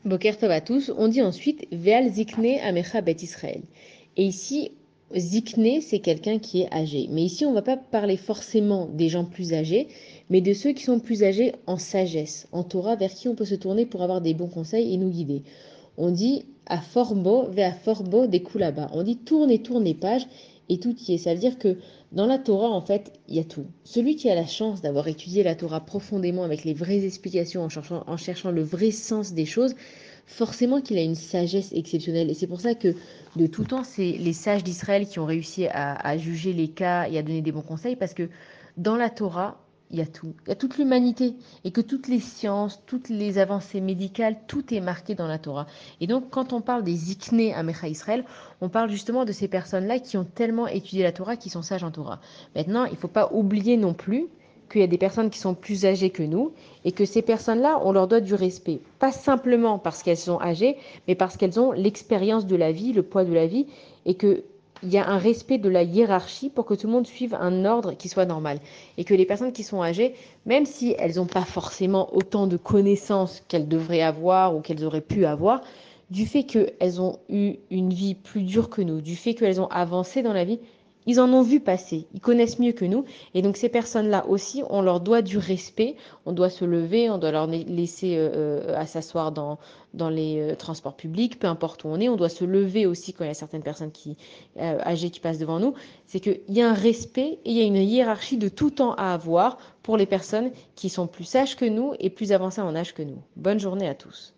Boker Tov à tous. On dit ensuite Ve'al zikne amecha bet Israël. Et ici, zikne, c'est quelqu'un qui est âgé. Mais ici, on ne va pas parler forcément des gens plus âgés, mais de ceux qui sont plus âgés en sagesse, en Torah, vers qui on peut se tourner pour avoir des bons conseils et nous guider. On dit à forbo, vers forbo des coups là-bas. On dit tourne et tourne les pages et tout y est. Ça veut dire que dans la Torah, en fait, il y a tout. Celui qui a la chance d'avoir étudié la Torah profondément avec les vraies explications, en cherchant le vrai sens des choses, forcément qu'il a une sagesse exceptionnelle. Et c'est pour ça que de tout temps, c'est les sages d'Israël qui ont réussi à juger les cas et à donner des bons conseils, parce que dans la Torah, il y a tout. Il y a toute l'humanité. Et que toutes les sciences, toutes les avancées médicales, tout est marqué dans la Torah. Et donc, quand on parle des Zikné à Mecha Israël, on parle justement de ces personnes-là qui ont tellement étudié la Torah, qui sont sages en Torah. Maintenant, il ne faut pas oublier non plus qu'il y a des personnes qui sont plus âgées que nous et que ces personnes-là, on leur doit du respect. Pas simplement parce qu'elles sont âgées, mais parce qu'elles ont l'expérience de la vie, le poids de la vie, et qu'il y a un respect de la hiérarchie pour que tout le monde suive un ordre qui soit normal. Et que les personnes qui sont âgées, même si elles n'ont pas forcément autant de connaissances qu'elles devraient avoir ou qu'elles auraient pu avoir, du fait qu'elles ont eu une vie plus dure que nous, du fait qu'elles ont avancé dans la vie, ils en ont vu passer, ils connaissent mieux que nous. Et donc ces personnes-là aussi, on leur doit du respect, on doit se lever, on doit leur laisser à s'asseoir dans les transports publics, peu importe où on doit se lever aussi quand il y a certaines personnes âgées qui passent devant nous. C'est qu'il y a un respect et il y a une hiérarchie de tout temps à avoir pour les personnes qui sont plus sages que nous et plus avancées en âge que nous. Bonne journée à tous.